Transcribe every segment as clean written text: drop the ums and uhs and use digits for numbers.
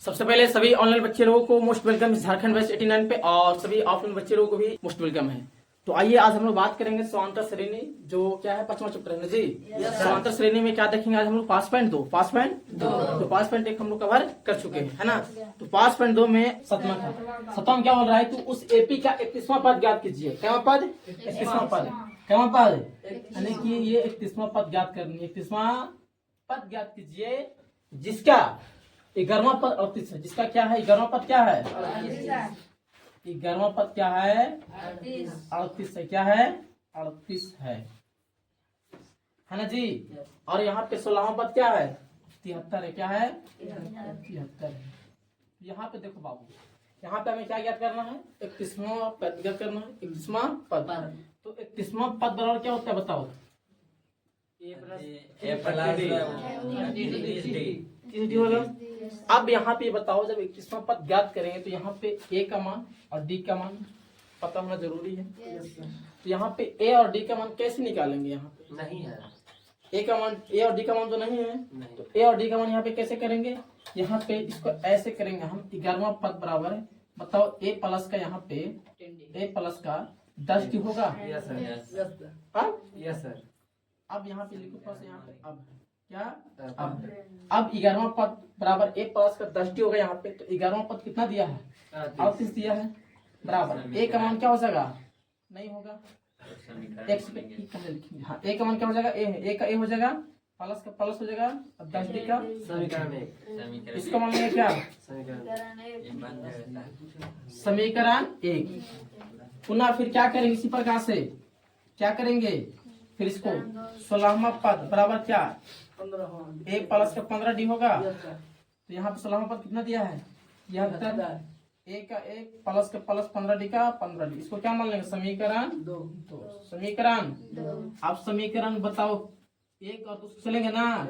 सबसे पहले सभी ऑनलाइन बच्चे लोगों को मोस्ट वेलकम झारखंड बेस्ट 89 पे, और सभी ऑफलाइन बच्चे लोगों को भी मोस्ट वेलकम है। तो आइए आज हम लोग बात करेंगे समांतर श्रेणी, जो क्या है 5वां चैप्टर है ना जी। समांतर श्रेणी में क्या देखेंगे आज हम लोग? पास पॉइंट 2 तो पास पॉइंट 1 हम लोग कवर कर चुके हैं, है ना। तो पास पॉइंट 2 में सतवां क्या बोल रहा है? तो उस एपी का 31वां पद ज्ञात कीजिए। क्या पद? 31वां पद। क्या पद? यानी कि ये 31वां पद ज्ञात करनी है। 31वां पद ज्ञात कीजिए जिसका 11वां पद 38 है। जिसका क्या है? 11वां पद क्या है? 11वां पद क्या है? 38 है। क्या है? 38 है ना जी। और यहाँ पे 16वां पद क्या है? 73 है। क्या है? 73 है। यहाँ पे देखो बाबू, यहाँ पे हमें क्या ज्ञात करना है? 31वां पद ज्ञात करना है। 31वां पद। तो 31वां पद बराबर क्या होता है बताओ? अब यहाँ पे बताओ, जब 21वां पद ज्ञात करेंगे तो यहाँ पे ए का मान और डी का मान पता होना जरूरी है। तो यहाँ पे ए और डी का मान कैसे निकालेंगे? यहाँ पे नहीं है ए का मान, ए और डी का मान तो नहीं है। तो ए और डी का मान यहाँ पे कैसे करेंगे? यहाँ पे इसको ऐसे करेंगे हम, 11वां पद बराबर है, बताओ ए प्लस का, यहाँ पे ए प्लस का 10 डी होगा। Yes sir. अब यहाँ पे लिखो प्लस, यहाँ पे अब क्या? अब 11वां पद बराबर ए प्लस का 10 डी होगा यहाँ पे। तो 11वां पद कितना दिया है? 38 दिया है। बराबर ए का मान क्या हो जाएगा? नहीं होगा, एक्स पे लिखेंगे। हाँ, ए का मान क्या हो जाएगा? ए है, ए का ए हो जाएगा, प्लस का प्लस हो जाएगा, अब 10 डी का समीकरण। इसका मान लेंगे क्या? समीकरण 1। पुनः फिर क्या करेंगे? इसी प्रकार से क्या करेंगे? फिर इसको 16वां पद बराबर क्या? ए प्लस का 15 डी होगा। तो यहाँ पे 16वां पद कितना दिया है? यह ए का 1 प्लस का प्लस 15 डी का 15 डी। इसको क्या मान लेंगे? समीकरण 2। समीकरण 2। अब समीकरण बताओ 1 और 2 से चलेंगे ना?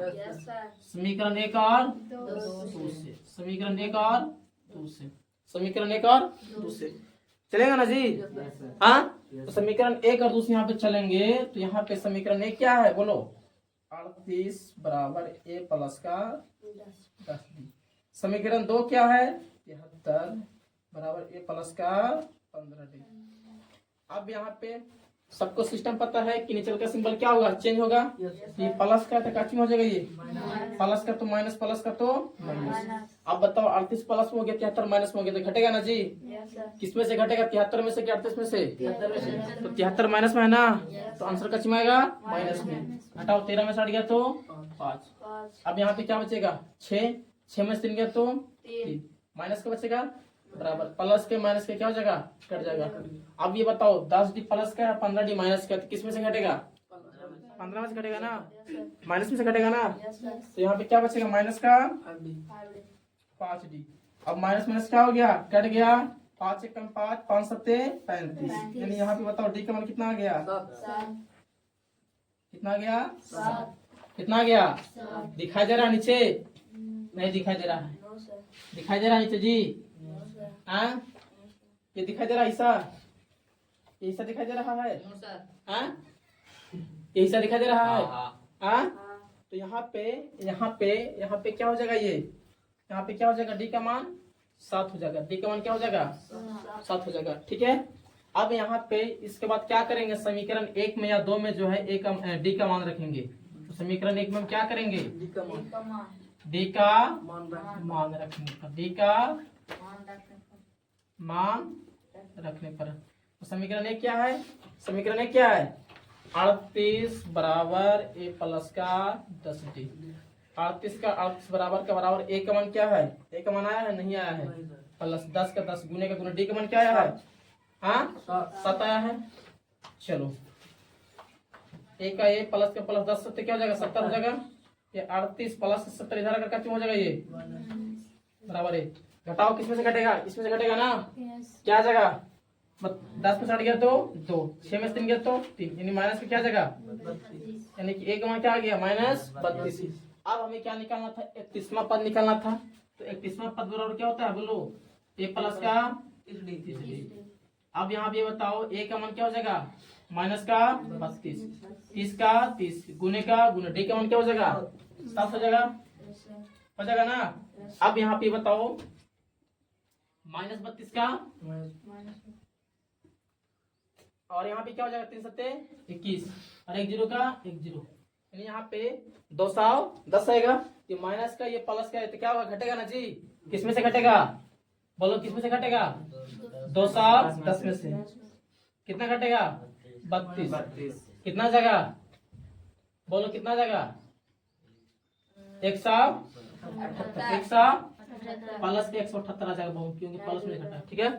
समीकरण 1 और 2 से, समीकरण 1 और 2 से, समीकरण 1 और 2 से चलेगा ना जी। हाँ, तो समीकरण 1 और 2 से यहाँ पे चलेंगे। तो यहाँ पे समीकरण 1 क्या है बोलो? 38 बराबर ए प्लस का 10 डी। समीकरण 2 क्या है? 73 बराबर ए प्लस का 15 डी। अब यहाँ पे सबको सिस्टम पता है कि नीचे का सिंबल क्या होगा? चेंज होगा। ये प्लस का तो क्या हो जाएगा? ये प्लस का तो माइनस, प्लस का तो माइनस। अब बताओ 38 प्लस में हो गया, 73 माइनस में हो गया, तो घटेगा ना जी। किस में से घटेगा? 73 में से कि 38 में से? तो 73 माइनस में है ना, तो आंसर का चिमाएगा माइनस में। हटाओ, 13 में से हट गया तो 5। अब यहाँ पे क्या बचेगा? 6 में से 3 गया तो 3, माइनस का बचेगा बराबर, प्लस के माइनस के क्या हो जाएगा? कट जाएगा। अब ये बताओ 10 डी प्लस का है, 15 डी माइनस का, तो किस में से घटेगा? 15 में से घटेगा ना, माइनस में से घटेगा ना। तो यहाँ पे क्या बचेगा? माइनस का 5 डी। अब माइनस माइनस क्या हो गया? कट गया। 5 1 5, 5 7 35। यानी यहाँ पे बताओ डी का मान कितना आ गया? कितना आ गया? कितना आ गया? दिखाई दे रहा है नीचे? नहीं दिखाई दे रहा है। दिखाई दे रहा है नीचे जी? हाँ, ये दिखाई दे रहा है? ऐसा ऐसा दिखाई दे रहा है? हाँ, ये ऐसा दिखाई दे रहा है? हाँ, तो यहाँ पे क्या हो जाएगा? ये यहाँ पे क्या हो जाएगा? डी का मान 7 हो जाएगा। डी का मान क्या हो जाएगा? 7 हो जाएगा। ठीक है। अब यहाँ पे इसके बाद क्या करेंगे? समीकरण 1 में या 2 में जो है ए का डी का मान रखेंगे। तो समीकरण 1 में हम क्या करेंगे? डी का मान रखेंगे। डी का मान रखने पर तो समीकरण 1 क्या है? समीकरण 1 क्या है? 38 बराबर ए प्लस का 10 डी। 38 का 38 बराबर का बराबर ए का मान क्या है? ए का मान आया है? नहीं आया है। प्लस 10 का 10 गुने का गुने, डी का मान क्या आया है? हाँ, 7 आया है। चलो, ए का ए प्लस का प्लस 10 सत्तर क्या हो जाएगा? 70 हो जाएगा। ये 38 प्लस 70 इधर आकर क्या हो जाएगा? ये बराबर है। घटाओ, किस में से घटेगा? इसमें से घटेगा ना। क्या आ जाएगा? 10 में से हट गया तो 2, 6 में से 3 गया तो 3, यानी माइनस में क्या आ जाएगा? यानी कि एक मान क्या आ गया? -32। अब हमें क्या निकालना था? 31वां पद निकालना था। तो 31वां पद बराबर क्या होता है बोलो? ए प्लस का 30। अब यहाँ पे बताओ ए का मान क्या हो जाएगा? माइनस का 32, 30 का 30 गुने का गुने, डी का मान क्या हो जाएगा? 7 हो जाएगा। हो जाएगा ना। अब यहाँ पे बताओ -32 का और यहाँ पे क्या हो जाएगा 3 सत्ते 21 और 1 जीरो का 1 जीरो, यानी यहाँ पे 210 आएगा। ये माइनस का ये प्लस का है तो क्या होगा घटेगा ना जी। किसमें से घटेगा बोलो, किसमें से घटेगा 210 में से कितना घटेगा 32। कितना जगह बोलो, कितना जगह 100 प्लस के 178 आ जाएगा क्योंकि प्लस में घटा। ठीक है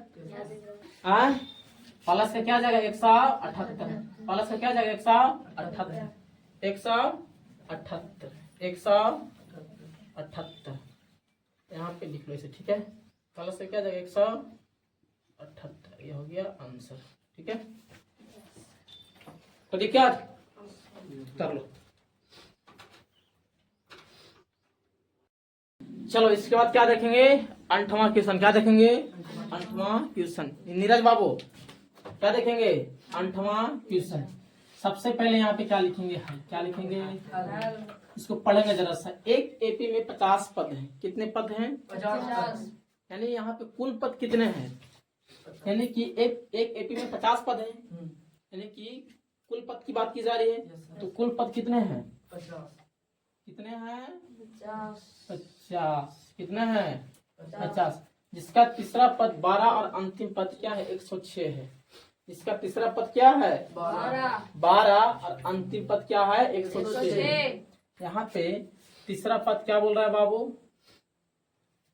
प्लस का क्या जाएगा 178, प्लस का क्या जाएगा 178 यहाँ पे लिख लो इसे। ठीक है प्लस का क्या जाएगा 178, ये हो गया आंसर। ठीक है तो देखिए कर लो। चलो इसके बाद क्या देखेंगे 8वां क्वेश्चन। क्या देखेंगे 8वां क्वेश्चन। नीरज बाबू क्या देखेंगे 8वां क्वेश्चन। सबसे पहले यहाँ पे क्या लिखेंगे क्या लिखेंगे, इसको पढ़ेंगे जरा सा। एक एपी में 50 पद हैं। कितने पद हैं 50। यानी यहाँ पे कुल पद कितने हैं, यानी कि एक एपी में 50 पद हैं, यानी कि कुल पद की बात की जा रही है। तो कुल पद कितने हैं 50। कितने हैं 50। कितने हैं 50। जिसका तीसरा पद 12 और अंतिम पद क्या है 106 है। इसका तीसरा पद क्या है 12 और अंतिम पद क्या है 106। यहाँ पे तीसरा पद क्या बोल रहा है बाबू,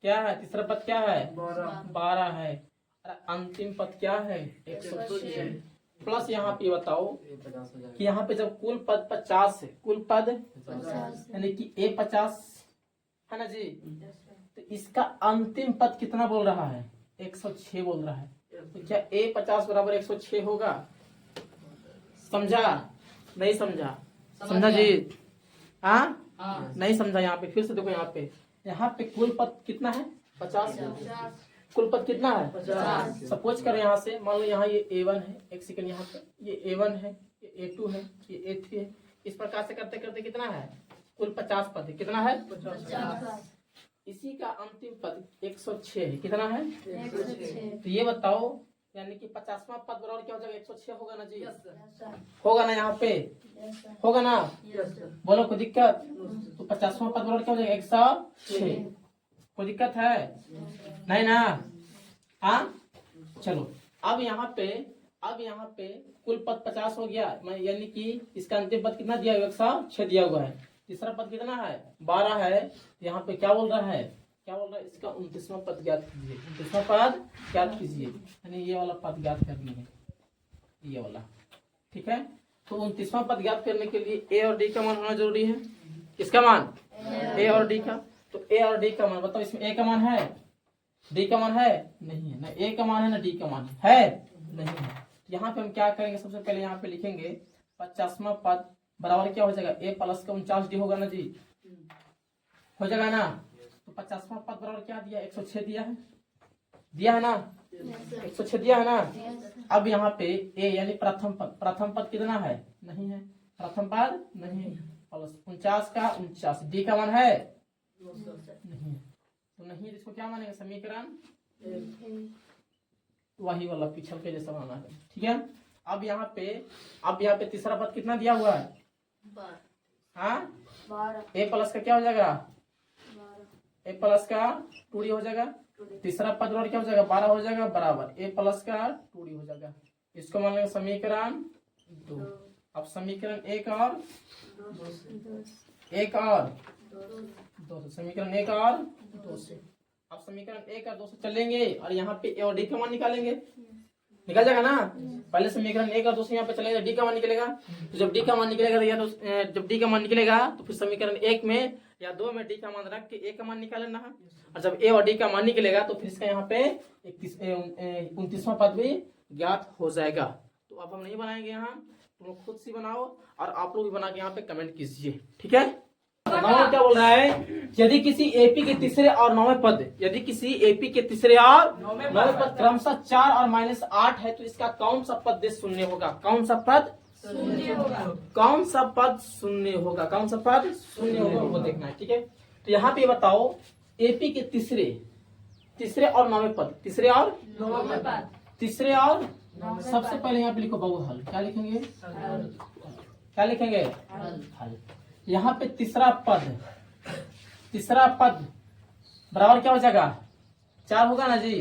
क्या है तीसरा पद क्या है 12 है और अंतिम पद क्या है 106। प्लस यहाँ पे बताओ कि यहाँ पे जब कुल पद 50 है, कुल पद यानी कि A50 है ना जी, तो इसका अंतिम पद कितना बोल रहा है 106 बोल रहा है। तो क्या A50 बराबर 106 होगा। समझा नहीं समझा, समझा जी हाँ नहीं समझा। यहाँ पे फिर से देखो, यहाँ पे कुल पद कितना है 50। कुल पद कितना है 50। सपोज करें यहाँ से मान लो यहाँ ये A1 है, एक सेकंड यहाँ पे ये A1 है, ये A2 है, ये A3 है। इस प्रकार से करते करते कितना है कुल 50 पद है। कितना है 50। इसी का अंतिम पद 106 है। कितना है 106। तो ये बताओ यानी कि 50वां पद बराबर क्या हो जाएगा 106 होगा ना जी। होगा ना यहाँ पे होगा ना। बोलो कोई दिक्कत। तो 50वां पद बराबर क्या हो जाएगा 106। कोई दिक्कत है नहीं ना। हाँ चलो अब यहाँ पे कुल पद 50 हो गया, यानी कि इसका अंतिम पद कितना दिया हुआ 106 दिया हुआ है। तीसरा पद कितना है 12 है। यहाँ पे क्या बोल रहा है इसका 29वां पद ज्ञात कीजिए। 29वां पद ज्ञात कीजिए, यानी ये वाला पद ज्ञात करनी है, ये वाला। ठीक है तो 29वां पद ज्ञात करने के लिए ए और डी का मान होना जरूरी है। किसका मान ए और डी का। तो ए और डी का मान बताओ, इसमें ए का मान है डी का मान है नहीं है, ना ए का मान है ना डी का मान है नहीं है। यहाँ पे हम क्या करेंगे, सबसे पहले यहाँ पे लिखेंगे 50वां पद बराबर क्या हो जाएगा ए प्लस का 49 होगा ना जी, हो जाएगा ना। तो 50वां पद बराबर क्या दिया 106 दिया है ना 106 दिया है ना। अब यहाँ पे ए यानी प्रथम पद कितना है नहीं है, प्रथम पद नहीं है, प्लस 49 का 49 डी का मान है नहीं है, तो नहीं इसको क्या मानेंगे समीकरण वही वाला पिछल के जैसा माना है। ठीक है अब यहाँ पे तीसरा पद कितना दिया हुआ है हाँ ए प्लस का क्या हो जाएगा ए प्लस का 2d हो जाएगा। तीसरा पद और क्या हो जाएगा 12 हो जाएगा बराबर ए प्लस का 2d हो जाएगा। इसको मान लेंगे समीकरण 2। अब समीकरण एक और दो से समीकरण 1 और 2 से। अब समीकरण 1 और 2 से चलेंगे और यहाँ पे ए और डी का मान निकालेंगे, निकल जाएगा ना। पहले समीकरण 1 और 2 से यहाँ पे चलेंगे, डी का मान निकलेगा। तो जब डी का मान निकलेगा या तो जब डी का मान निकलेगा तो फिर समीकरण 1 में या 2 में डी का मान रख के ए का मान निकालना है। और जब ए और डी का मान निकलेगा तो फिर इसका यहाँ पे 29वां पद भी ज्ञात हो जाएगा। तो अब हम नहीं बनाएंगे, यहाँ तुम लोग खुद से बनाओ और आप लोग भी बना के यहाँ पे कमेंट कीजिए। ठीक है क्या बोल रहा है, यदि किसी एपी के तीसरे और नौवें पद क्रमशः 4 और -8 है तो इसका कौन सा पद शून्य होगा। कौन सा पद शून्य होगा वो देखना है। ठीक है तो यहाँ पे बताओ एपी के तीसरे और नौवें पद, तीसरे और सबसे पहले यहाँ पे लिखो बहुहल। क्या लिखेंगे? क्या लिखेंगे? हल। यहाँ पे तीसरा पद बराबर क्या हो जाएगा? 4 होगा ना जी?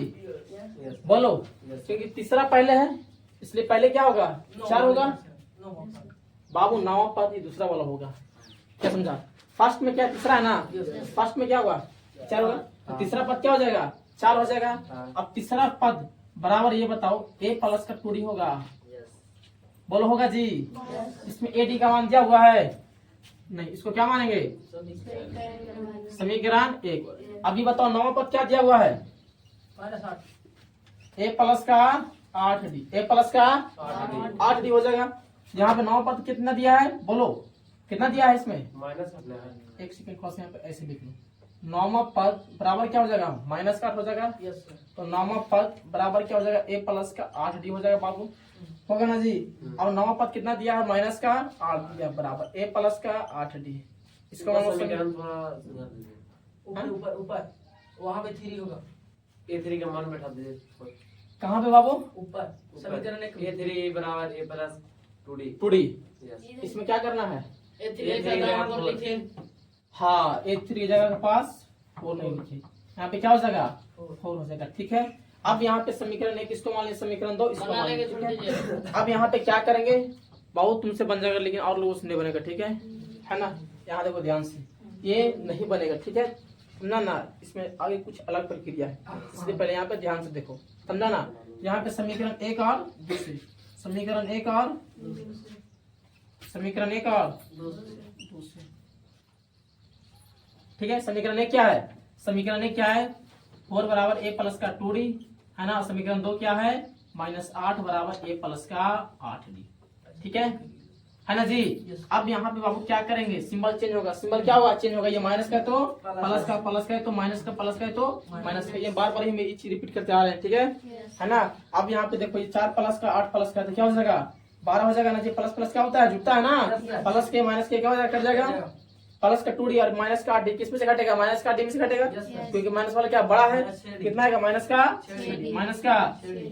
बोलो, क्योंकि तीसरा पहले है इसलिए पहले क्या होगा? 4 होगा। बाबू 9वां पद ही दूसरा वाला होगा। क्या समझा? फर्स्ट में क्या तीसरा है ना, फर्स्ट में क्या होगा? 4 होगा। तो तीसरा पद क्या हो जाएगा? 4 हो जाएगा। अब तीसरा पद बराबर ये बताओ a प्लस का 2d होगा। बोलो होगा जी? इसमें ad का मान दिया हुआ है नहीं, इसको क्या मानेंगे? समीकरण 1। अभी बताओ 9वां पद क्या दिया हुआ है? a प्लस का 8d, a प्लस का 8d हो जाएगा। यहाँ पे 9वां पद कितना दिया है? बोलो कितना दिया है इसमें? एक सेकंड क्रॉस यहाँ पे ऐसे लिख लो। 9वां पद बराबर क्या हो जाएगा? माइनस का 8 हो जाएगा। तो 9वां पद बराबर क्या हो जाएगा? a प्लस का 8d हो जाएगा। बाबू होगा ना जी? और 9वां पद कितना दिया है? माइनस का 8 दिया बराबर a प्लस का 8d। इसका ऊपर वहाँ पे 3 होगा। a3 का मान बैठा दीजिए। कहाँ पे बाबू? ऊपर समीकरण एक a3 बराबर a प्लस 2d। इसमें क्या करना है? हाँ, a3 की जगह के पास 4 नहीं लिखे, यहाँ पे क्या हो जाएगा? 4 हो जाएगा। ठीक है। अब यहाँ पे समीकरण 1 इसको मान लिया, समीकरण 2 इसको मान लिया। अब यहाँ पे क्या करेंगे? बहुत तुमसे बन जाएगा लेकिन और लोगों से नहीं बनेगा। ठीक है ना? यहाँ देखो ध्यान से, ये नहीं बनेगा। ठीक है, समझा ना? इसमें आगे कुछ अलग प्रक्रिया है, इसलिए पहले यहाँ पे ध्यान से देखो, समझा ना? यहाँ पे समीकरण 1 और दूसरी, समीकरण 1 और समीकरण 1 और दूसरी। ठीक है, समीकरण 1 क्या है? समीकरण 1 क्या है? 4 बराबर a प्लस का 2d है ना। समीकरण 2 क्या है? -8 बराबर a प्लस का 8d। ठीक है ना जी? अब यहाँ पे बाबू क्या करेंगे? सिंबल चेंज होगा। सिंबल क्या होगा? चेंज होगा। ये माइनस का तो प्लस का, प्लस का तो माइनस का, प्लस का तो माइनस का। ये बार बार ही मेरी चीज रिपीट करते आ रहे हैं। ठीक है ना? अब यहाँ पे देखो, ये 4 प्लस का 8 प्लस का तो क्या हो जाएगा? 12 हो जाएगा ना जी? प्लस प्लस क्या होता है? जुटता है ना? प्लस के माइनस के क्या हो जाएगा? कट जाएगा। प्लस का 2d और माइनस का 8d किस में से घटेगा? माइनस का 8d में से घटेगा, क्योंकि माइनस वाला क्या बड़ा है? कितना आएगा? माइनस का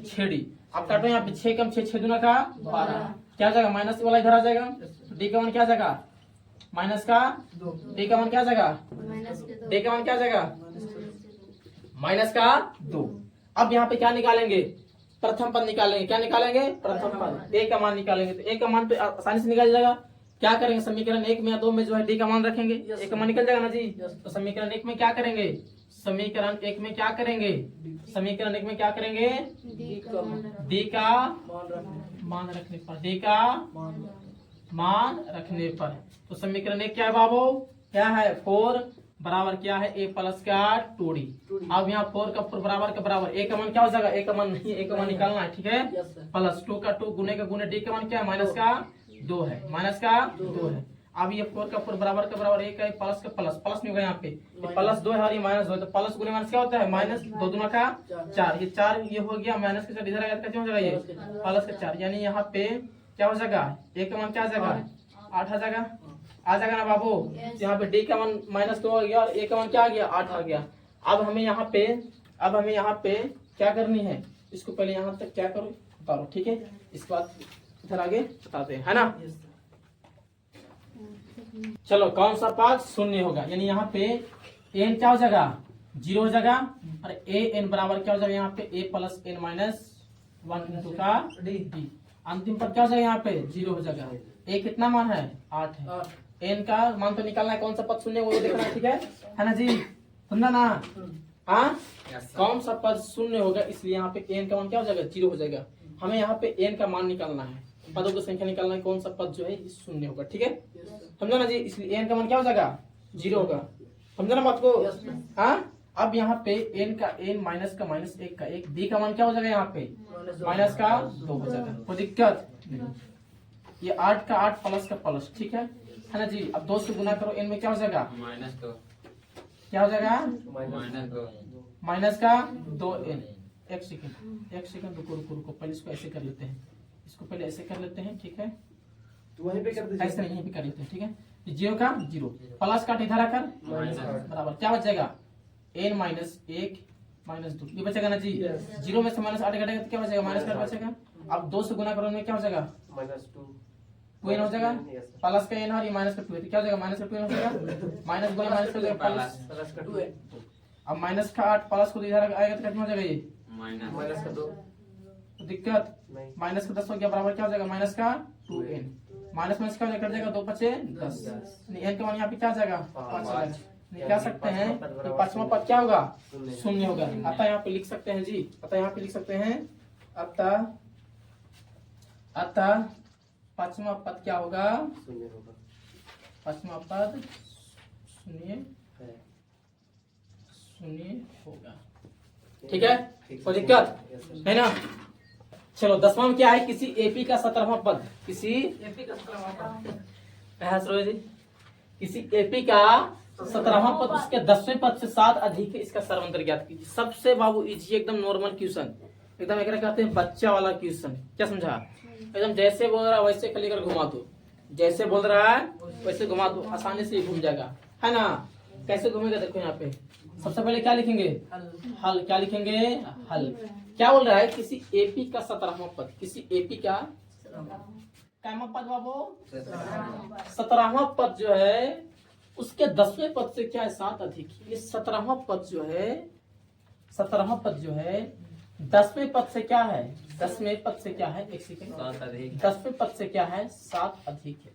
6d। अब काटो यहाँ पे 6 कम 6, 6 दूना का 12। क्या हो जाएगा? माइनस वाला इधर आ जाएगा। d का मान क्या जाएगा? माइनस का d का मान क्या जाएगा? d का मान क्या जाएगा? माइनस का 2। अब यहाँ पे क्या निकालेंगे? प्रथम पद निकालेंगे। क्या निकालेंगे? प्रथम पद। a का मान निकालेंगे। तो a का मान तो आसानी से निकल जाएगा। क्या करेंगे? समीकरण 1 में या 2 में जो है d का मान रखेंगे, a का मान निकल जाएगा ना जी? तो समीकरण 1 में क्या करेंगे? समीकरण 1 में क्या करेंगे? समीकरण 1 में क्या करेंगे? d का मान रखने पर, d का मान रखने पर। तो समीकरण 1 क्या है बाबू? क्या है? 4 बराबर क्या है? a प्लस का 2d। अब यहाँ 4 का 4 बराबर का बराबर, a का मान क्या हो जाएगा? a का मान नहीं, a का मान निकालना है। ठीक है, प्लस 2 का 2 गुने का गुने, d का मान क्या है? माइनस का 2 है, माइनस का 2 है। अब ये 4 का 4 बराबर का बराबर, एक है प्लस का प्लस, प्लस नहीं होगा यहाँ पे, प्लस 2 है और ये माइनस 2 है, तो प्लस गुने माइनस क्या होता है? माइनस 2 दूना का 4, ये 4 ये हो गया, माइनस के साथ इधर आएगा क्या हो जाएगा? ये प्लस का 4, यानी यहाँ पे क्या हो जाएगा? एक का मान क्या आ जाएगा? 8 आ जाएगा, आ जाएगा ना बाबू? यहाँ पे डी का मान -2 हो गया और ए का मान क्या आ गया? 8 आ गया। अब हमें यहाँ पे क्या करनी है? इसको पहले यहाँ तक क्या करो बताओ, ठीक है? इसके बाद इधर आगे बताते हैं, है ना? चलो, कौन सा पद शून्य होगा? यानी यहाँ पे n क्या हो जाएगा? 0 हो जाएगा और a n बराबर क्या हो जाएगा? यहाँ पे a plus n minus 1 into का d। अंतिम पद क्या हो जाएगा? यहाँ पे 0 हो जाएगा। a कितना मान है? 8 है। n का मान तो निकालना है, कौन सा पद शून्य वो देखना है, ठीक है ना जी? समझा ना? हाँ, कौन सा पद शून्य होगा? इसलिए यहाँ पे n का मान क्या हो जाएगा? 0 हो जाएगा। हमें यहाँ पे n का मान निकालना है, पदों की संख्या निकालना है, कौन सा पद जो है शून्य होगा, ठीक है? समझा ना जी? इसलिए n का मान क्या हो जाएगा? 0 होगा। समझा ना बात को? हाँ, अब यहाँ पे n का n माइनस का माइनस 1 का 1, d का मान क्या हो जाएगा? यहाँ पे माइनस का 2 हो जाएगा। कोई दिक्कत नहीं। ये 8 का 8 प्लस का प्लस, ठीक है ना जी? अब 2 से गुना करो, n में क्या हो जाएगा? -2, क्या हो जाएगा? -2, माइनस का 2n। एक सेकंड रुको, पहले इसको ऐसे कर लेते हैं, इसको पहले ऐसे कर लेते हैं, ठीक है? तो वहीं पे कर दीजिए। ऐसे नहीं, यहीं पे कर लेते हैं, ठीक है? जीरो का जीरो, प्लस का इधर आकर माइनस बराबर क्या बचेगा n माइनस एक माइनस दो, ये बचेगा ना जी। जीरो में से माइनस आठ घटेगा तो क्या बचेगा माइनस का बचेगा। अब दो से गुना करो में क्या हो जाएगा -2 टू एन हो जाएगा, प्लस का एन और ये माइनस का टू है तो क्या हो जाएगा माइनस का टू एन हो जाएगा, माइनस गुना माइनस का हो जाएगा प्लस। प्लस का 2 है। अब माइनस का आठ प्लस को इधर आएगा तो कितना हो जाएगा ये माइनस का 2 तो दिक्कत, माइनस का 10 हो गया बराबर क्या हो जाएगा माइनस का 2n, माइनस माइनस क्या हो जाएगा कट जाएगा 2 पचे 10, n का मान यहाँ पे क्या आ जाएगा 5 आ जाएगा। क्या सकते हैं कि पांचवा पद क्या होगा शून्य होगा। अतः यहाँ पे लिख सकते हैं जी, अतः यहाँ पे लिख सकते हैं अतः पांचवा पद क्या होगा, पांचवा पद शून्य होगा। ठीक है, कोई दिक्कत है ना। चलो 10वां में क्या है, किसी एपी का 17वां पद, किसी एपी का 17वां जी किसी एपी का 17वां पद उसके 10वें पद से 7 अधिक है, इसका सर्वंतर ज्ञात कीजिए। सबसे बाबू इजी एकदम नॉर्मल क्वेश्चन, एकदम एक कहते हैं बच्चा वाला क्वेश्चन। क्या समझा, एकदम जैसे बोल रहा है वैसे खाली कर घुमा दो, जैसे बोल रहा है वैसे घुमा दो, आसानी से घूम जाएगा है ना। कैसे घूमेगा देखो यहाँ पे, सबसे पहले क्या लिखेंगे हल, क्या लिखेंगे हल। क्या बोल रहा है, किसी एपी का 17वां पद, किसी एपी का कैमा पद बाबू 17वां पद जो है उसके 10वें पद से क्या है 7 अधिक। ये 17वां पद जो है 17वां पद जो है 10वें पद से क्या है, 10वें पद से क्या है, एक सेकंड, 10वें पद से क्या है 7 अधिक है।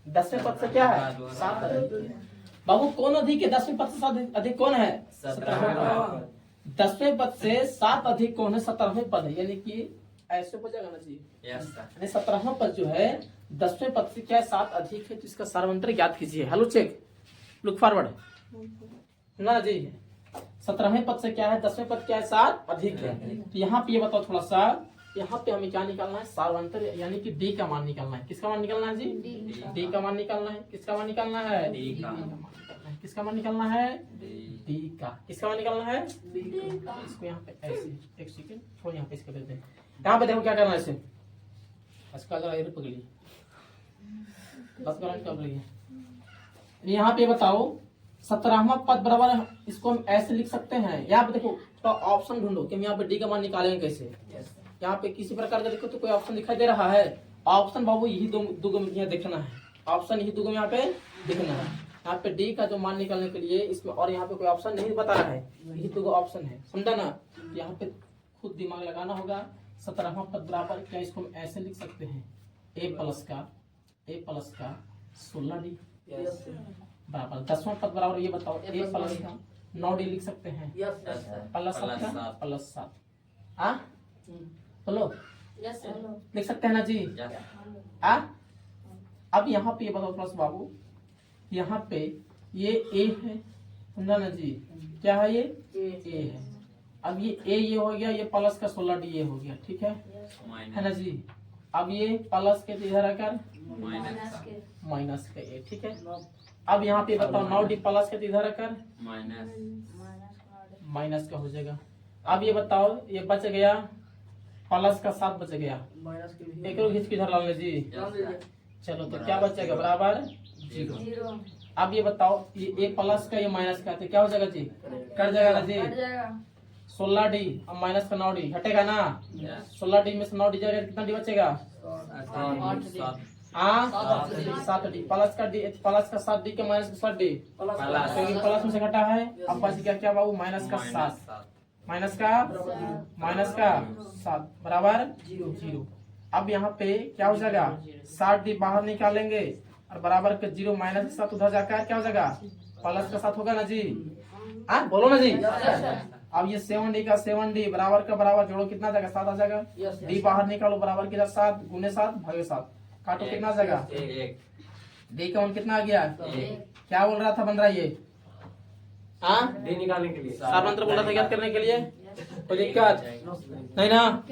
10वें पद से क्या है 7 अधिक है। बाबू कौन अधिक है 10वें पद से 7 अधिक कौन है 17वां पद। 10वें पद से 7 अधिक कौन है 17वें पद है, यानी कि ऐसे हो जाएगा ना जी। यानी 17वां पद जो है 10वें पद से क्या है 7 अधिक है, तो इसका सर्वंतर ज्ञात कीजिए। हेलो चेक, लुक फॉरवर्ड ना जी। 17वें पद से क्या है 10वें पद क्या है 7 अधिक है। तो यहाँ पे ये बताओ थोड़ा सा, यहाँ पे हमें क्या निकालना है सर्वंतर, यानी कि डी का मान निकालना है। किसका मान निकालना है जी, डी का मान निकालना है। किसका मान निकालना है, किसका मान निकालना है, डी का। किसका मान निकालना है, इसको यहाँ पे ऐसे एक सेकंड छोड़, यहाँ पे इसको दे दें। यहाँ पे देखो क्या करना है इसे, इसका जरा पकड़िए, बस करंट कर रही है। यहाँ पे बताओ 17वां पद बराबर, इसको हम ऐसे लिख सकते हैं। यहाँ पे देखो तो ऑप्शन ढूंढो कि हम यहाँ पे डी का मान निकालेंगे कैसे। यहाँ पे किसी प्रकार का देखो तो कोई ऑप्शन दिखाई दे रहा है, ऑप्शन बाबू यही दो यहाँ देखना है, ऑप्शन यही दो यहाँ पे दिखना है। यहाँ पे डी का जो मान निकालने के लिए इसमें, और यहाँ पे कोई ऑप्शन नहीं बता रहा है, यही दो ऑप्शन है, समझा ना। यहाँ पे खुद दिमाग लगाना होगा। 17वां पद बराबर क्या, इसको हम ऐसे लिख सकते हैं ए प्लस का 16d बराबर 10वां पद बराबर, ये बताओ ए प्लस का 9d लिख सकते हैं, प्लस 7 का प्लस 7 बोलो लिख सकते हैं ना जी। अब यहाँ पे ये बताओ प्लस बाबू, यहाँ पे ये ए है, समझा ना जी। क्या है ये ए है। अब ये ए ये हो गया, ये प्लस का 16d ये हो गया, ठीक है ना जी। अब ये प्लस के इधर आकर माइनस का ए, ठीक है। अब यहाँ पे बताओ 9d प्लस के इधर आकर माइनस का हो जाएगा। अब ये बताओ ये बच गया प्लस का 7 बच गया, एक खींच के इधर ला जी। चलो तो क्या बचेगा बराबर 0। अब ये बताओ ये ए प्लस का ये माइनस का, तो क्या हो जाएगा जी, कट जाएगा ना जी। 16d अब माइनस का 9d हटेगा ना, 16d में से 9d जाएगा, कितना डी बचेगा 7d प्लस का डी, प्लस का 7d के माइनस का 7d, क्योंकि प्लस में से घटा है। अब बच गया क्या बाबू माइनस का 7, माइनस का 7 बराबर 0। अब यहाँ पे क्या हो जाएगा 7d बाहर निकालेंगे और बराबर के 0 माइनस का 7 उधर जाकर क्या हो जाएगा प्लस का 7 होगा ना जी। बोलो ना जी। अब ये 7d का 7d बराबर का बराबर जोड़ो, कितना जाएगा 7 आ जाएगा। d बाहर निकालो, बराबर के 7 गुने 7 भागे 7 काटो, कितना जाएगा d का मान कितना आ गया। क्या बोल रहा था बन रहा ये डी निकालने के लिए सर्वंतर बोला था ज्ञात करने के लिए, कोई दिक्कत नहीं ना।